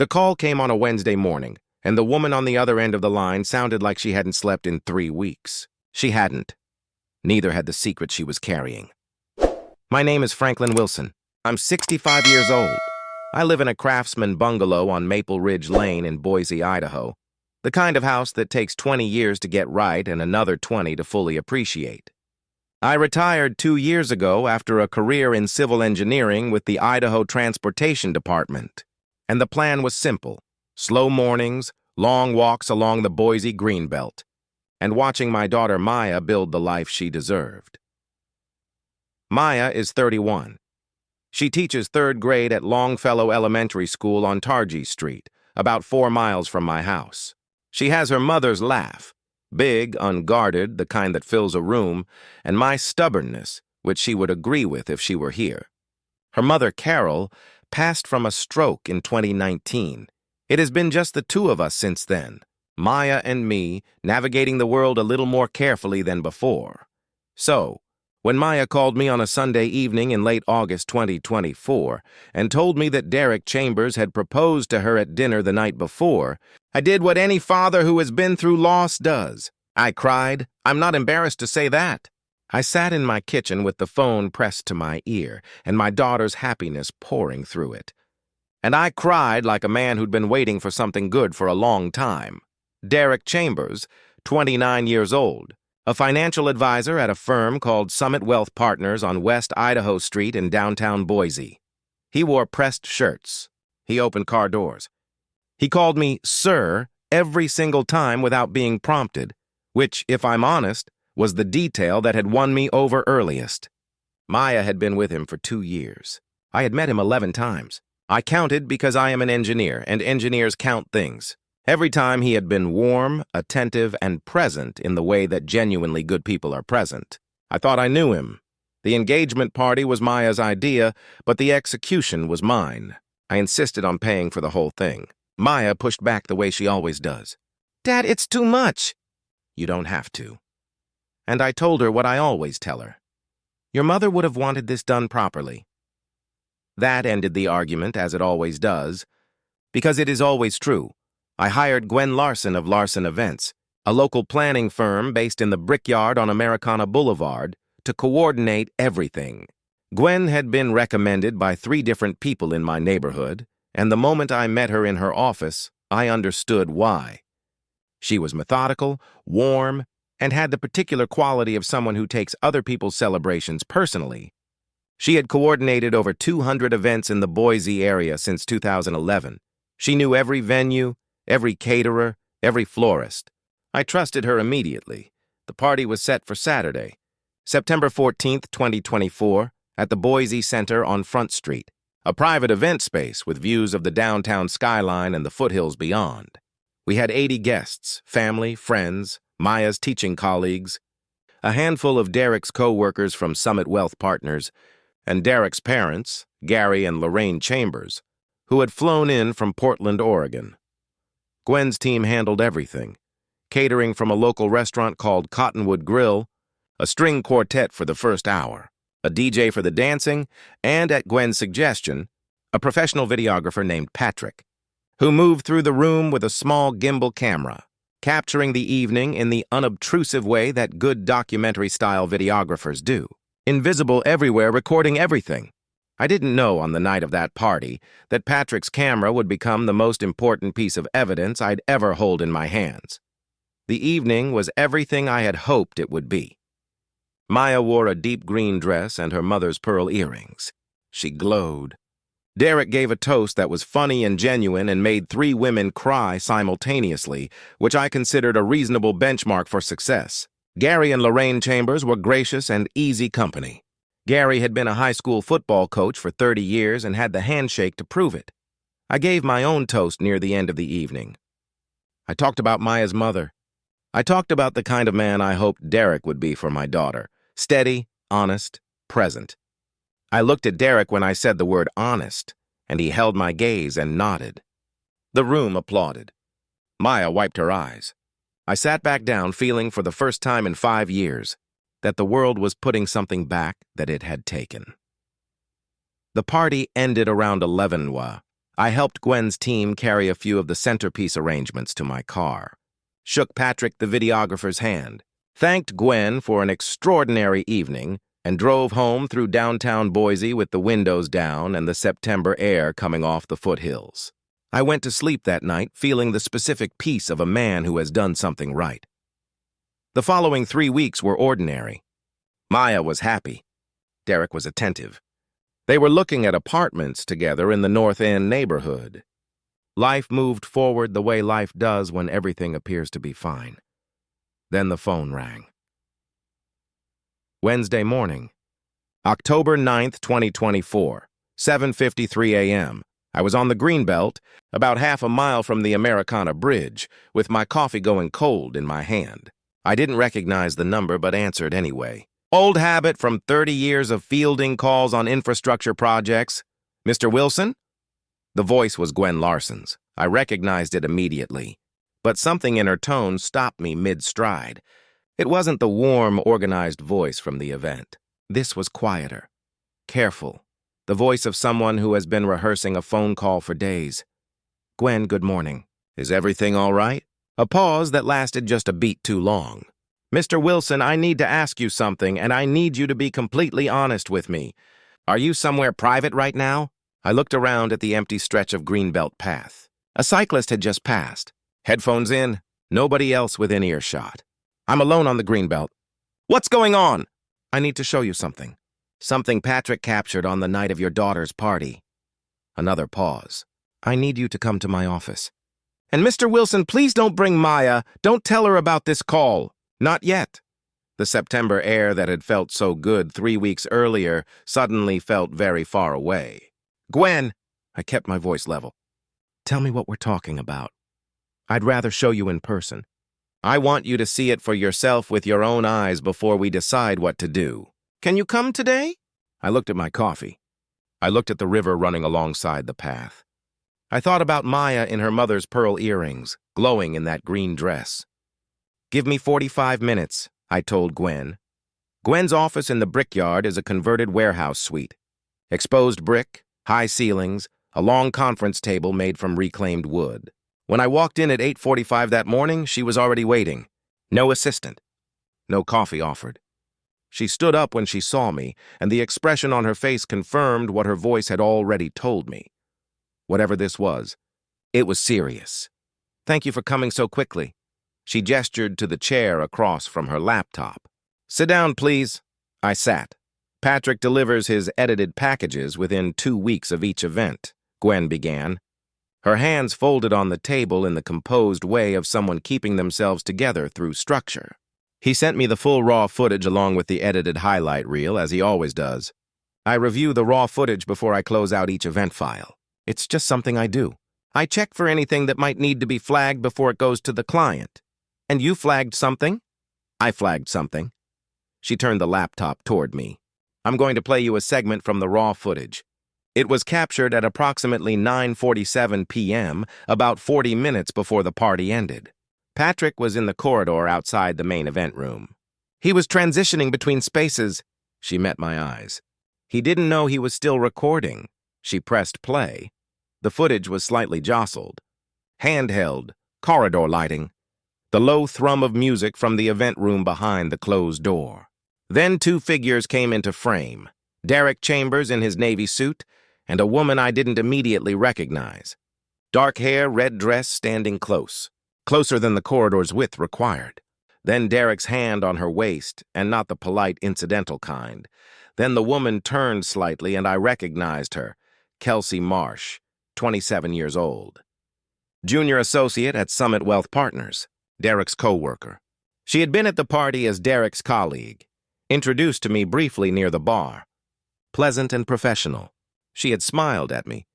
The call came on a Wednesday morning, and the woman on the other end of the line sounded like she hadn't slept in 3 weeks. She hadn't. Neither had the secret she was carrying. My name is Franklin Wilson. I'm 65 years old. I live in a craftsman bungalow on Maple Ridge Lane in Boise, Idaho. The kind of house that takes 20 years to get right and another 20 to fully appreciate. I retired 2 years ago after a career in civil engineering with the Idaho Transportation Department. And the plan was simple: slow mornings, long walks along the Boise Greenbelt, and watching my daughter Maya build the life she deserved. Maya is 31. She teaches 3rd grade at Longfellow Elementary School on Targhee Street, about 4 miles from my house. She has her mother's laugh, big, unguarded, the kind that fills a room, and my stubbornness, which she would agree with if she were here. Her mother, Carol, passed from a stroke in 2019. It has been just the two of us since then, Maya and me, navigating the world a little more carefully than before. So, when Maya called me on a Sunday evening in late August 2024 and told me that Derek Chambers had proposed to her at dinner the night before, I did what any father who has been through loss does. I cried. I'm not embarrassed to say that. I sat in my kitchen with the phone pressed to my ear and my daughter's happiness pouring through it. And I cried like a man who'd been waiting for something good for a long time. Derek Chambers, 29 years old, a financial advisor at a firm called Summit Wealth Partners on West Idaho Street in downtown Boise. He wore pressed shirts. He opened car doors. He called me sir every single time without being prompted, which, if I'm honest, was the detail that had won me over earliest. Maya had been with him for 2 years. I had met him 11 times. I counted because I am an engineer, and engineers count things. Every time he had been warm, attentive, and present in the way that genuinely good people are present. I thought I knew him. The engagement party was Maya's idea, but the execution was mine. I insisted on paying for the whole thing. Maya pushed back the way she always does. Dad, it's too much. You don't have to. And I told her what I always tell her. Your mother would have wanted this done properly. That ended the argument, as it always does, because it is always true. I hired Gwen Larson of Larson Events, a local planning firm based in the Brickyard on Americana Boulevard, to coordinate everything. Gwen had been recommended by 3 different people in my neighborhood, and the moment I met her in her office, I understood why. She was methodical, warm, and had the particular quality of someone who takes other people's celebrations personally. She had coordinated over 200 events in the Boise area since 2011. She knew every venue, every caterer, every florist. I trusted her immediately. The party was set for Saturday, September 14th, 2024, at the Boise Center on Front Street, a private event space with views of the downtown skyline and the foothills beyond. We had 80 guests, family, friends, Maya's teaching colleagues, a handful of Derek's co-workers from Summit Wealth Partners, and Derek's parents, Gary and Lorraine Chambers, who had flown in from Portland, Oregon. Gwen's team handled everything, catering from a local restaurant called Cottonwood Grill, a string quartet for the first hour, a DJ for the dancing, and, at Gwen's suggestion, a professional videographer named Patrick, who moved through the room with a small gimbal camera, capturing the evening in the unobtrusive way that good documentary-style videographers do, invisible everywhere, recording everything. I didn't know on the night of that party that Patrick's camera would become the most important piece of evidence I'd ever hold in my hands. The evening was everything I had hoped it would be. Maya wore a deep green dress and her mother's pearl earrings. She glowed. Derek gave a toast that was funny and genuine and made 3 women cry simultaneously, which I considered a reasonable benchmark for success. Gary and Lorraine Chambers were gracious and easy company. Gary had been a high school football coach for 30 years and had the handshake to prove it. I gave my own toast near the end of the evening. I talked about Maya's mother. I talked about the kind of man I hoped Derek would be for my daughter. Steady, honest, present. I looked at Derek when I said the word honest, and he held my gaze and nodded. The room applauded. Maya wiped her eyes. I sat back down, feeling for the first time in 5 years that the world was putting something back that it had taken. The party ended around 11 wa. I helped Gwen's team carry a few of the centerpiece arrangements to my car, shook Patrick the videographer's hand, thanked Gwen for an extraordinary evening, and drove home through downtown Boise with the windows down and the September air coming off the foothills. I went to sleep that night feeling the specific peace of a man who has done something right. The following 3 weeks were ordinary. Maya was happy. Derek was attentive. They were looking at apartments together in the North End neighborhood. Life moved forward the way life does when everything appears to be fine. Then the phone rang. Wednesday morning, October 9th, 2024, 7:53 a.m. I was on the Greenbelt, about half a mile from the Americana Bridge, with my coffee going cold in my hand. I didn't recognize the number but answered anyway. Old habit from 30 years of fielding calls on infrastructure projects. Mr. Wilson? The voice was Gwen Larson's. I recognized it immediately. But something in her tone stopped me mid-stride. It wasn't the warm, organized voice from the event. This was quieter, careful, the voice of someone who has been rehearsing a phone call for days. Gwen, good morning. Is everything all right? A pause that lasted just a beat too long. Mr. Wilson, I need to ask you something, and I need you to be completely honest with me. Are you somewhere private right now? I looked around at the empty stretch of Greenbelt path. A cyclist had just passed. Headphones in, nobody else within earshot. I'm alone on the Greenbelt. What's going on? I need to show you something. Something Patrick captured on the night of your daughter's party. Another pause. I need you to come to my office. And Mr. Wilson, please don't bring Maya. Don't tell her about this call. Not yet. The September air that had felt so good 3 weeks earlier suddenly felt very far away. Gwen, I kept my voice level. Tell me what we're talking about. I'd rather show you in person. I want you to see it for yourself with your own eyes before we decide what to do. Can you come today? I looked at my coffee. I looked at the river running alongside the path. I thought about Maya in her mother's pearl earrings, glowing in that green dress. Give me 45 minutes, I told Gwen. Gwen's office in the brickyard is a converted warehouse suite. Exposed brick, high ceilings, a long conference table made from reclaimed wood. When I walked in at 8:45 that morning, she was already waiting. No assistant. No coffee offered. She stood up when she saw me, and the expression on her face confirmed what her voice had already told me. Whatever this was, it was serious. Thank you for coming so quickly. She gestured to the chair across from her laptop. Sit down, please. I sat. Patrick delivers his edited packages within 2 weeks of each event, Gwen began. Her hands folded on the table in the composed way of someone keeping themselves together through structure. He sent me the full raw footage along with the edited highlight reel, as he always does. I review the raw footage before I close out each event file. It's just something I do. I check for anything that might need to be flagged before it goes to the client. And you flagged something? I flagged something. She turned the laptop toward me. I'm going to play you a segment from the raw footage. It was captured at approximately 9:47 p.m., about 40 minutes before the party ended. Patrick was in the corridor outside the main event room. He was transitioning between spaces. She met my eyes. He didn't know he was still recording. She pressed play. The footage was slightly jostled. Handheld, corridor lighting. The low thrum of music from the event room behind the closed door. Then 2 figures came into frame. Derek Chambers in his navy suit, and a woman I didn't immediately recognize. Dark hair, red dress, standing close. Closer than the corridor's width required. Then Derek's hand on her waist, and not the polite, incidental kind. Then the woman turned slightly, and I recognized her. Kelsey Marsh, 27 years old. Junior associate at Summit Wealth Partners, Derek's co-worker. She had been at the party as Derek's colleague, introduced to me briefly near the bar. Pleasant and professional. She had smiled at me.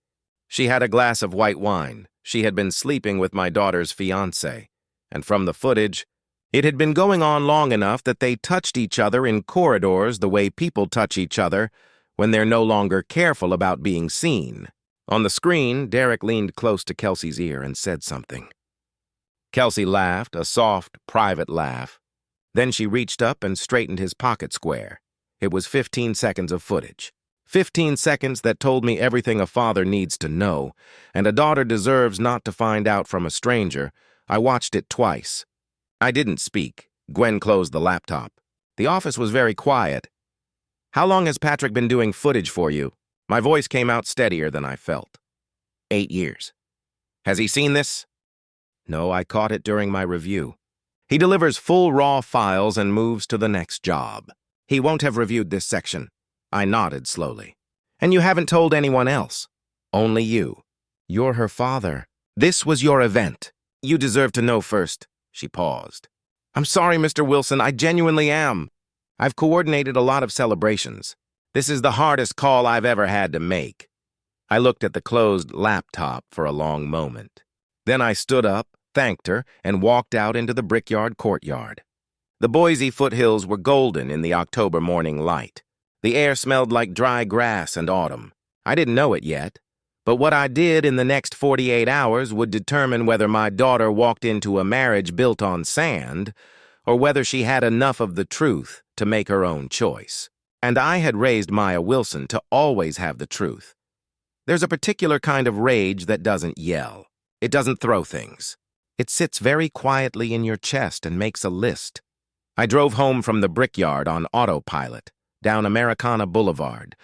She had a glass of white wine. She had been sleeping with my daughter's fiancé. And from the footage, it had been going on long enough that they touched each other in corridors the way people touch each other when they're no longer careful about being seen. On the screen, Derek leaned close to Kelsey's ear and said something. Kelsey laughed, a soft, private laugh. Then she reached up and straightened his pocket square. It was 15 seconds of footage. 15 seconds that told me everything a father needs to know, and a daughter deserves not to find out from a stranger. I watched it twice. I didn't speak. Gwen closed the laptop. The office was very quiet. "How long has Patrick been doing footage for you?" My voice came out steadier than I felt. 8 years. "Has he seen this?" "No, I caught it during my review." "He delivers full raw files and moves to the next job. He won't have reviewed this section." I nodded slowly. "And you haven't told anyone else?" "Only you." "You're her father. This was your event. You deserve to know first." She paused. "I'm sorry, Mr. Wilson, I genuinely am. I've coordinated a lot of celebrations. This is the hardest call I've ever had to make." I looked at the closed laptop for a long moment. Then I stood up, thanked her, and walked out into the brickyard courtyard. The Boise foothills were golden in the October morning light. The air smelled like dry grass and autumn. I didn't know it yet, but what I did in the next 48 hours would determine whether my daughter walked into a marriage built on sand or whether she had enough of the truth to make her own choice. And I had raised Maya Wilson to always have the truth. There's a particular kind of rage that doesn't yell. It doesn't throw things. It sits very quietly in your chest and makes a list. I drove home from the brickyard on autopilot, down Americana Boulevard,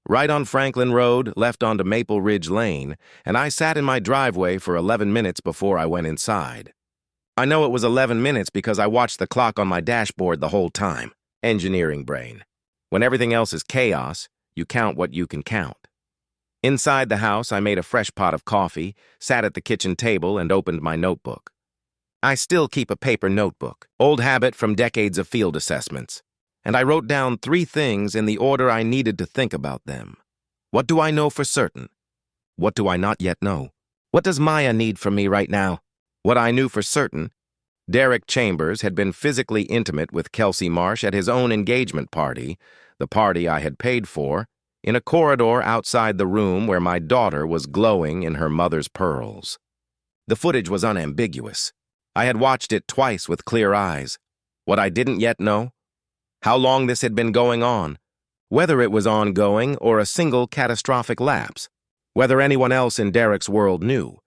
right on Franklin Road, left onto Maple Ridge Lane, and I sat in my driveway for 11 minutes before I went inside. I know it was 11 minutes because I watched the clock on my dashboard the whole time. Engineering brain. When everything else is chaos, you count what you can count. Inside the house, I made a fresh pot of coffee, sat at the kitchen table, and opened my notebook. I still keep a paper notebook, old habit from decades of field assessments, and I wrote down 3 things in the order I needed to think about them. What do I know for certain? What do I not yet know? What does Maya need from me right now? What I knew for certain: Derek Chambers had been physically intimate with Kelsey Marsh at his own engagement party, the party I had paid for, in a corridor outside the room where my daughter was glowing in her mother's pearls. The footage was unambiguous. I had watched it twice with clear eyes. What I didn't yet know: how long this had been going on, whether it was ongoing or a single catastrophic lapse, whether anyone else in Derek's world knew,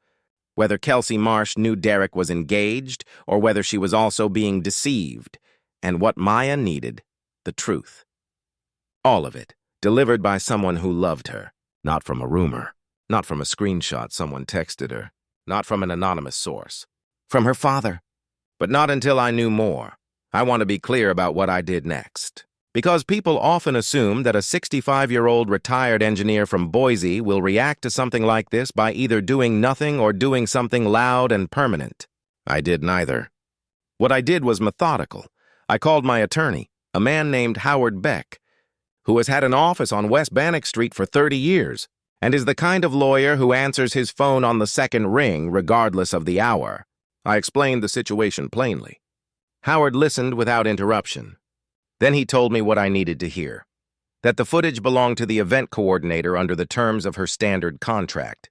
whether Kelsey Marsh knew Derek was engaged or whether she was also being deceived, and what Maya needed: the truth. All of it, delivered by someone who loved her, not from a rumor, not from a screenshot someone texted her, not from an anonymous source. From her father. But not until I knew more. I want to be clear about what I did next. Because people often assume that a 65-year-old retired engineer from Boise will react to something like this by either doing nothing or doing something loud and permanent. I did neither. What I did was methodical. I called my attorney, a man named Howard Beck, who has had an office on West Bannock Street for 30 years and is the kind of lawyer who answers his phone on the second ring regardless of the hour. I explained the situation plainly. Howard listened without interruption. Then he told me what I needed to hear: that the footage belonged to the event coordinator under the terms of her standard contract,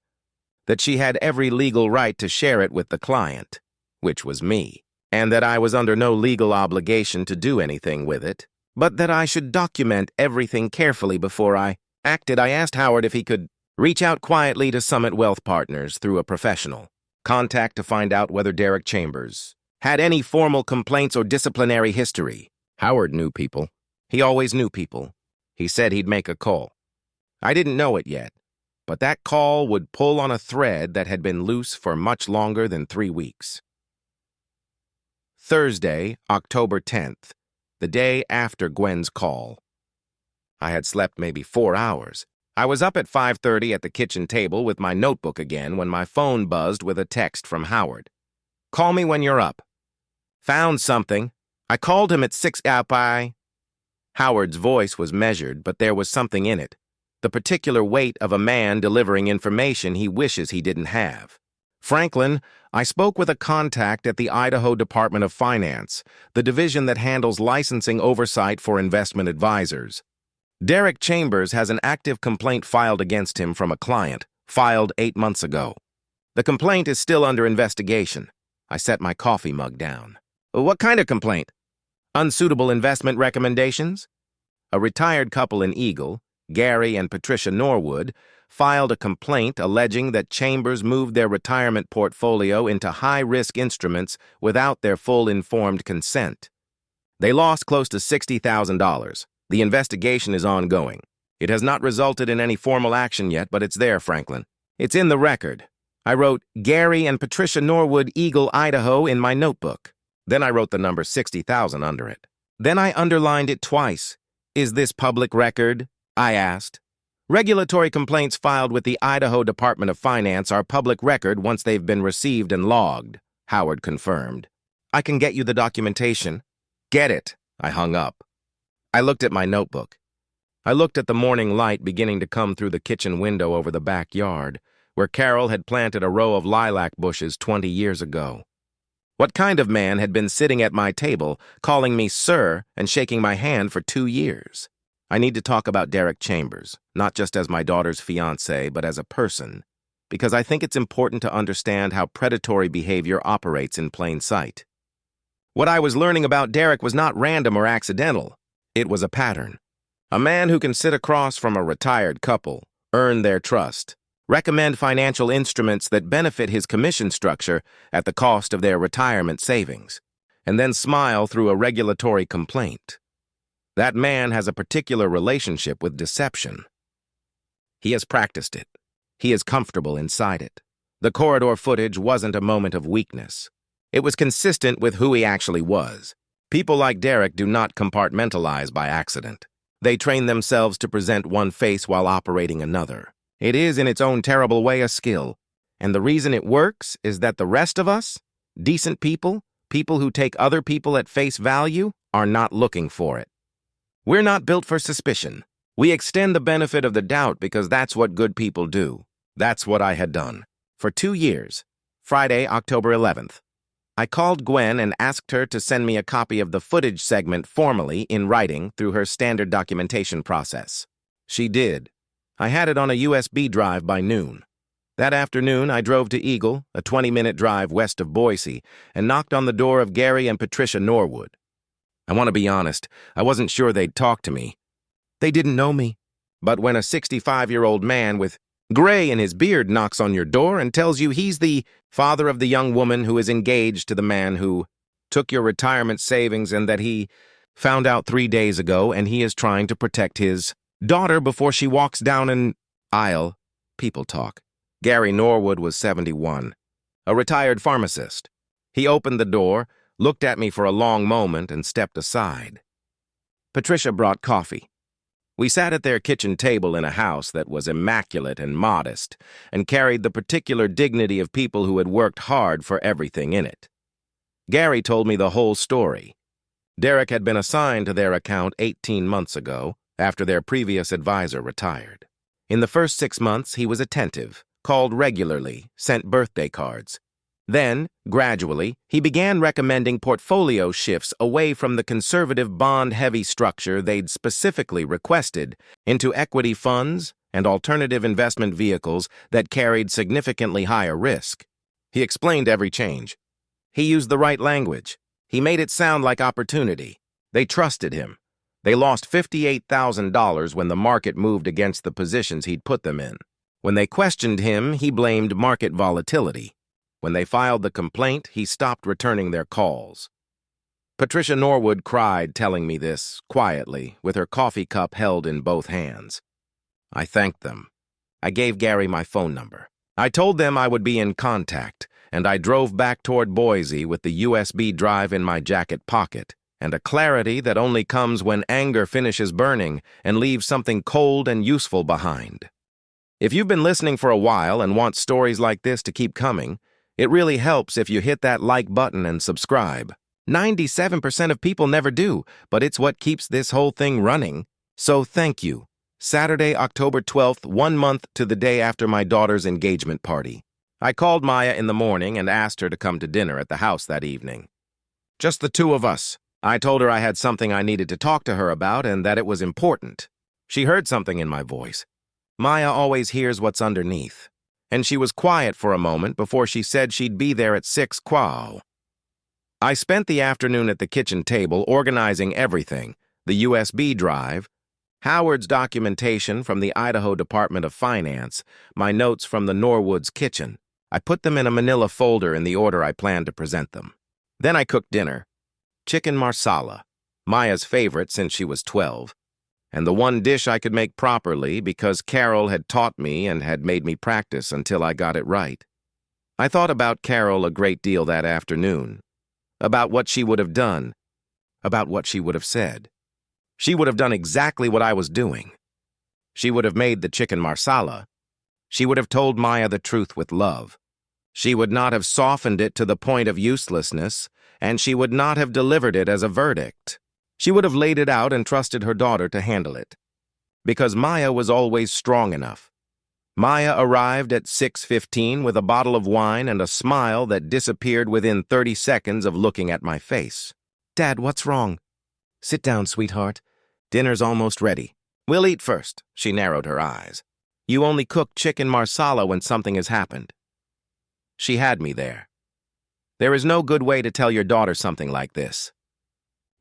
that she had every legal right to share it with the client, which was me, and that I was under no legal obligation to do anything with it, but that I should document everything carefully before I acted. I asked Howard if he could reach out quietly to Summit Wealth Partners through a professional, contact to find out whether Derek Chambers had any formal complaints or disciplinary history. Howard knew people. He always knew people. He said he'd make a call. I didn't know it yet, but that call would pull on a thread that had been loose for much longer than 3 weeks. Thursday, October 10th, the day after Gwen's call. I had slept maybe 4 hours. I was up at 5:30 at the kitchen table with my notebook again when my phone buzzed with a text from Howard. "Call me when you're up." "Found something." I called him at 6 up. Howard's voice was measured, but there was something in it. The particular weight of a man delivering information he wishes he didn't have. "Franklin, I spoke with a contact at the Idaho Department of Finance, the division that handles licensing oversight for investment advisors. Derek Chambers has an active complaint filed against him from a client, filed 8 months ago. The complaint is still under investigation." I set my coffee mug down. "What kind of complaint?" "Unsuitable investment recommendations?" A retired couple in Eagle, Gary and Patricia Norwood, filed a complaint alleging that Chambers moved their retirement portfolio into high-risk instruments without their full informed consent. They lost close to $60,000. The investigation is ongoing. It has not resulted in any formal action yet, but it's there, Franklin. It's in the record. I wrote Gary and Patricia Norwood, Eagle, Idaho in my notebook. Then I wrote the number 60,000 under it. Then I underlined it twice. Is this public record? I asked. Regulatory complaints filed with the Idaho Department of Finance are public record once they've been received and logged, Howard confirmed. I can get you the documentation. Get it. I hung up. I looked at my notebook. I looked at the morning light beginning to come through the kitchen window over the backyard, where Carol had planted a row of lilac bushes 20 years ago. What kind of man had been sitting at my table, calling me sir and shaking my hand for 2 years? I need to talk about Derek Chambers, not just as my daughter's fiancé, but as a person, because I think it's important to understand how predatory behavior operates in plain sight. What I was learning about Derek was not random or accidental. It was a pattern. A man who can sit across from a retired couple, earn their trust, recommend financial instruments that benefit his commission structure at the cost of their retirement savings, and then smile through a regulatory complaint. That man has a particular relationship with deception. He has practiced it. He is comfortable inside it. The corridor footage wasn't a moment of weakness. It was consistent with who he actually was. People like Derek do not compartmentalize by accident. They train themselves to present one face while operating another. It is, in its own terrible way, a skill. And the reason it works is that the rest of us, decent people, people who take other people at face value, are not looking for it. We're not built for suspicion. We extend the benefit of the doubt because that's what good people do. That's what I had done. For 2 years. Friday, October 11th. I called Gwen and asked her to send me a copy of the footage segment formally in writing through her standard documentation process. She did. I had it on a USB drive by noon. That afternoon, I drove to Eagle, a 20-minute drive west of Boise, and knocked on the door of Gary and Patricia Norwood. I want to be honest, I wasn't sure they'd talk to me. They didn't know me. But when a 65-year-old man with gray in his beard knocks on your door and tells you he's the father of the young woman who is engaged to the man who took your retirement savings and that he found out 3 days ago and he is trying to protect his daughter before she walks down an aisle, people talk. Gary Norwood was 71, a retired pharmacist. He opened the door, looked at me for a long moment, and stepped aside. Patricia brought coffee. We sat at their kitchen table in a house that was immaculate and modest and carried the particular dignity of people who had worked hard for everything in it. Gary told me the whole story. Derek had been assigned to their account 18 months ago, after their previous advisor retired. In the first 6 months, he was attentive, called regularly, sent birthday cards. Then, gradually, he began recommending portfolio shifts away from the conservative bond-heavy structure they'd specifically requested into equity funds and alternative investment vehicles that carried significantly higher risk. He explained every change. He used the right language. He made it sound like opportunity. They trusted him. They lost $58,000 when the market moved against the positions he'd put them in. When they questioned him, he blamed market volatility. When they filed the complaint, he stopped returning their calls. Patricia Norwood cried, telling me this, quietly, with her coffee cup held in both hands. I thanked them. I gave Gary my phone number. I told them I would be in contact, and I drove back toward Boise with the USB drive in my jacket pocket, and a clarity that only comes when anger finishes burning and leaves something cold and useful behind. If you've been listening for a while and want stories like this to keep coming, it really helps if you hit that like button and subscribe. 97% of people never do, but it's what keeps this whole thing running. So thank you. Saturday, October 12th, 1 month to the day after my daughter's engagement party. I called Maya in the morning and asked her to come to dinner at the house that evening. Just the two of us. I told her I had something I needed to talk to her about and that it was important. She heard something in my voice. Maya always hears what's underneath. And she was quiet for a moment before she said she'd be there at 6 QAO. I spent the afternoon at the kitchen table organizing everything, the USB drive, Howard's documentation from the Idaho Department of Finance, my notes from the Norwood's kitchen. I put them in a manila folder in the order I planned to present them. Then I cooked dinner. Chicken marsala, Maya's favorite since she was 12, and the one dish I could make properly because Carol had taught me and had made me practice until I got it right. I thought about Carol a great deal that afternoon, about what she would have done, about what she would have said. She would have done exactly what I was doing. She would have made the chicken marsala. She would have told Maya the truth with love. She would not have softened it to the point of uselessness, and she would not have delivered it as a verdict. She would have laid it out and trusted her daughter to handle it. Because Maya was always strong enough. Maya arrived at 6:15 with a bottle of wine and a smile that disappeared within 30 seconds of looking at my face. "Dad, what's wrong?" "Sit down, sweetheart. Dinner's almost ready." "We'll eat first." She narrowed her eyes. "You only cook chicken marsala when something has happened." She had me there. There is no good way to tell your daughter something like this.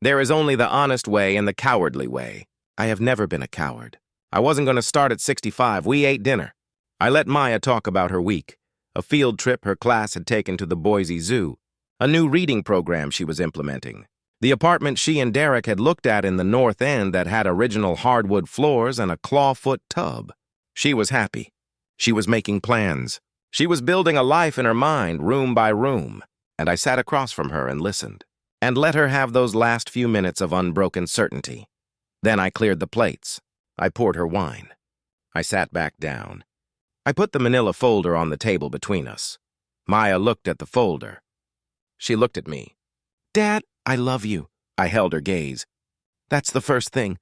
There is only the honest way and the cowardly way. I have never been a coward. I wasn't going to start at 65. We ate dinner. I let Maya talk about her week, a field trip her class had taken to the Boise Zoo, a new reading program she was implementing, the apartment she and Derek had looked at in the North End that had original hardwood floors and a clawfoot tub. She was happy. She was making plans. She was building a life in her mind, room by room, and I sat across from her and listened, and let her have those last few minutes of unbroken certainty. Then I cleared the plates. I poured her wine. I sat back down. I put the manila folder on the table between us. Maya looked at the folder. She looked at me. "Dad, I love you." I held her gaze. "That's the first thing.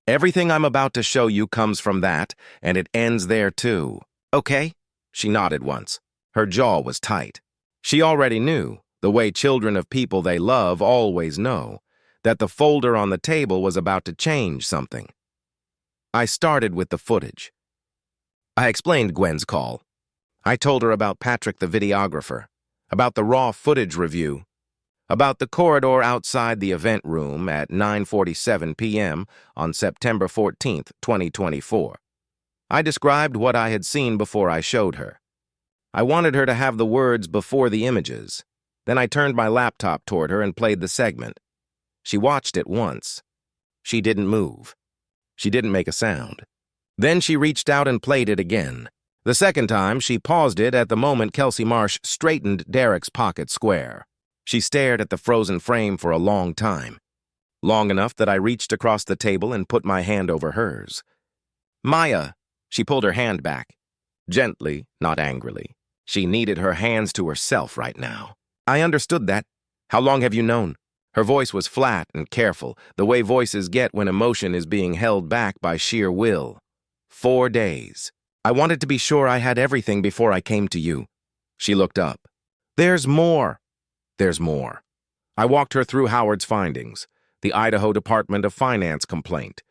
Everything I'm about to show you comes from that, and it ends there too. Okay?" She nodded once. Her jaw was tight. She already knew, the way children of people they love always know, that the folder on the table was about to change something. I started with the footage. I explained Gwen's call. I told her about Patrick the videographer, about the raw footage review, about the corridor outside the event room at 9:47 p.m. on September 14th, 2024. I described what I had seen before I showed her. I wanted her to have the words before the images. Then I turned my laptop toward her and played the segment. She watched it once. She didn't move. She didn't make a sound. Then she reached out and played it again. The second time, she paused it at the moment Kelsey Marsh straightened Derek's pocket square. She stared at the frozen frame for a long time. Long enough that I reached across the table and put my hand over hers. "Maya," she pulled her hand back. Gently, not angrily. She needed her hands to herself right now. "I understood that. How long have you known?" Her voice was flat and careful, the way voices get when emotion is being held back by sheer will. 4 days. "I wanted to be sure I had everything before I came to you." She looked up. "There's more." "There's more." I walked her through Howard's findings, the Idaho Department of Finance complaint,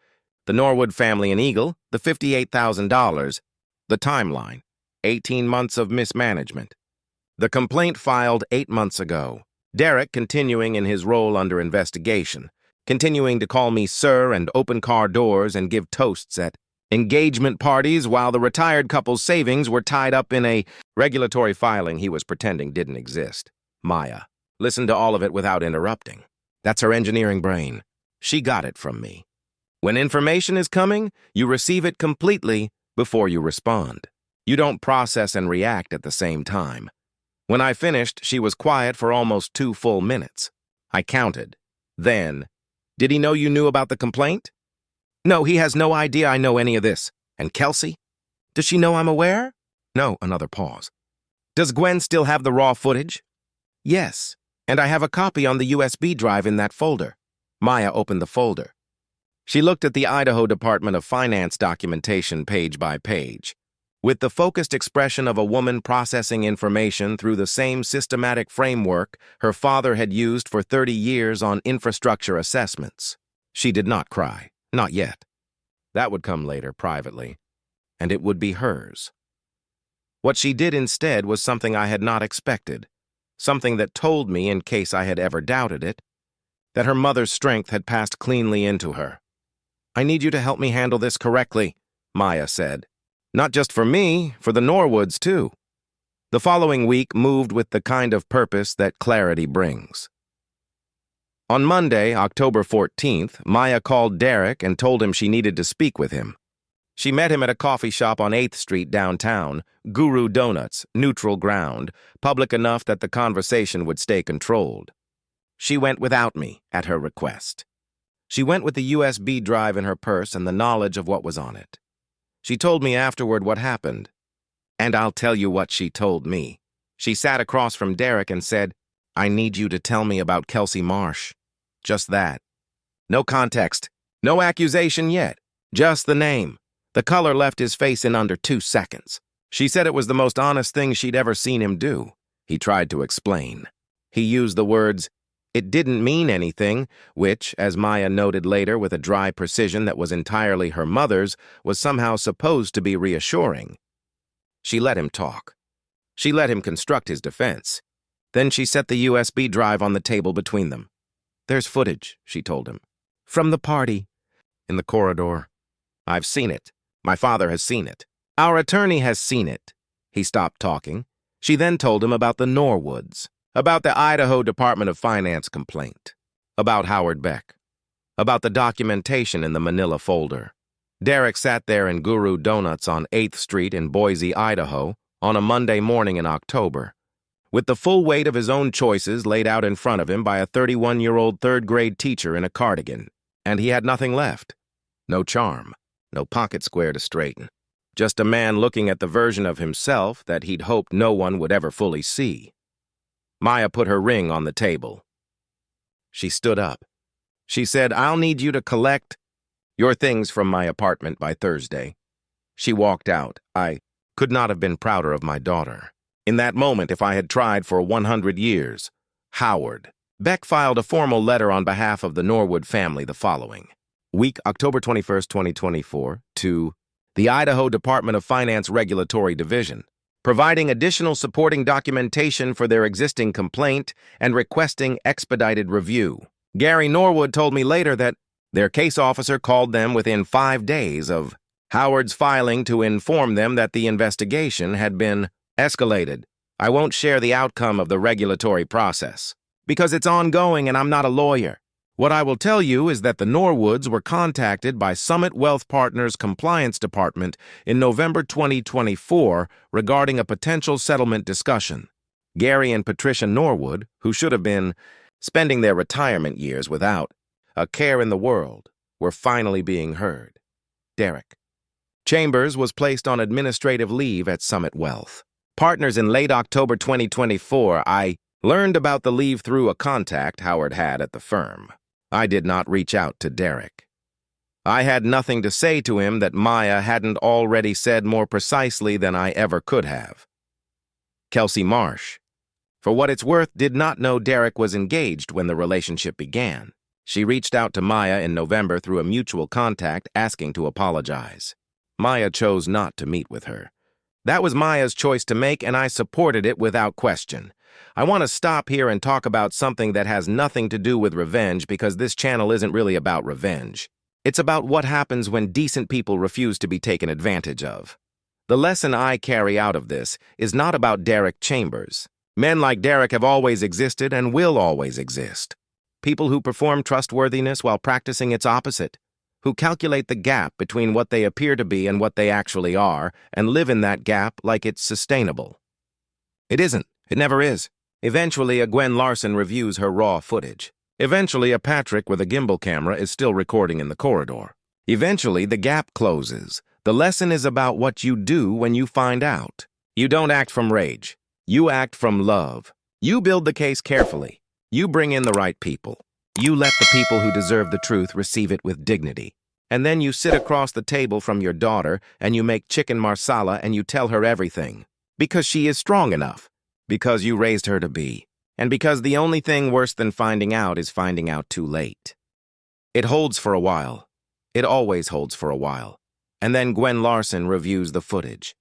the Norwood family in Eagle, the $58,000, the timeline, 18 months of mismanagement. The complaint filed 8 months ago. Derek continuing in his role under investigation, continuing to call me sir and open car doors and give toasts at engagement parties while the retired couple's savings were tied up in a regulatory filing he was pretending didn't exist. Maya listened to all of it without interrupting. That's her engineering brain. She got it from me. When information is coming, you receive it completely before you respond. You don't process and react at the same time. When I finished, she was quiet for almost 2 full minutes. I counted. Then, "Did he know you knew about the complaint?" "No, he has no idea I know any of this." "And Kelsey? Does she know I'm aware?" "No," another pause. "Does Gwen still have the raw footage?" "Yes, and I have a copy on the USB drive in that folder." Maya opened the folder. She looked at the Idaho Department of Finance documentation page by page. With the focused expression of a woman processing information through the same systematic framework her father had used for 30 years on infrastructure assessments. She did not cry. Not yet. That would come later, privately, and it would be hers. What she did instead was something I had not expected, something that told me, in case I had ever doubted it, that her mother's strength had passed cleanly into her. I need you to help me handle this correctly, Maya said. Not just for me, for the Norwoods, too. The following week moved with the kind of purpose that clarity brings. On Monday, October 14th, Maya called Derek and told him she needed to speak with him. She met him at a coffee shop on 8th Street downtown, Guru Donuts, neutral ground, public enough that the conversation would stay controlled. She went without me, at her request. She went with the USB drive in her purse and the knowledge of what was on it. She told me afterward what happened. And I'll tell you what she told me. She sat across from Derek and said, I need you to tell me about Kelsey Marsh. Just that. No context. No accusation yet. Just the name. The color left his face in under 2 seconds. She said it was the most honest thing she'd ever seen him do. He tried to explain. He used the words, it didn't mean anything, which, as Maya noted later with a dry precision that was entirely her mother's, was somehow supposed to be reassuring. She let him talk. She let him construct his defense. Then she set the USB drive on the table between them. There's footage, she told him. From the party. In the corridor. I've seen it. My father has seen it. Our attorney has seen it. He stopped talking. She then told him about the Norwoods, about the Idaho Department of Finance complaint, about Howard Beck, about the documentation in the manila folder. Derek sat there in Guru Donuts on 8th Street in Boise, Idaho, on a Monday morning in October, with the full weight of his own choices laid out in front of him by a 31-year-old third-grade teacher in a cardigan, and he had nothing left. No charm, no pocket square to straighten. Just a man looking at the version of himself that he'd hoped no one would ever fully see. Maya put her ring on the table. She stood up. She said, I'll need you to collect your things from my apartment by Thursday. She walked out. I could not have been prouder of my daughter. In that moment, if I had tried for 100 years. Howard. Beck filed a formal letter on behalf of the Norwood family the following week, October 21st, 2024, to the Idaho Department of Finance Regulatory Division, providing additional supporting documentation for their existing complaint and requesting expedited review. Gary Norwood told me later that their case officer called them within 5 days of Howard's filing to inform them that the investigation had been escalated. I won't share the outcome of the regulatory process, because it's ongoing and I'm not a lawyer. What I will tell you is that the Norwoods were contacted by Summit Wealth Partners Compliance Department in November 2024 regarding a potential settlement discussion. Gary and Patricia Norwood, who should have been spending their retirement years without a care in the world, were finally being heard. Derek. Chambers was placed on administrative leave at Summit Wealth Partners in late October 2024. I learned about the leave through a contact Howard had at the firm. I did not reach out to Derek. I had nothing to say to him that Maya hadn't already said more precisely than I ever could have. Kelsey Marsh, for what it's worth, did not know Derek was engaged when the relationship began. She reached out to Maya in November through a mutual contact asking to apologize. Maya chose not to meet with her. That was Maya's choice to make, and I supported it without question. I want to stop here and talk about something that has nothing to do with revenge, because this channel isn't really about revenge. It's about what happens when decent people refuse to be taken advantage of. The lesson I carry out of this is not about Derek Chambers. Men like Derek have always existed and will always exist. People who perform trustworthiness while practicing its opposite, who calculate the gap between what they appear to be and what they actually are, and live in that gap like it's sustainable. It isn't. It never is. Eventually, a Gwen Larson reviews her raw footage. Eventually, a Patrick with a gimbal camera is still recording in the corridor. Eventually, the gap closes. The lesson is about what you do when you find out. You don't act from rage. You act from love. You build the case carefully. You bring in the right people. You let the people who deserve the truth receive it with dignity. And then you sit across the table from your daughter and you make chicken marsala and you tell her everything. Because she is strong enough. Because you raised her to be. And because the only thing worse than finding out is finding out too late. It holds for a while. It always holds for a while. And then Gwen Larson reviews the footage.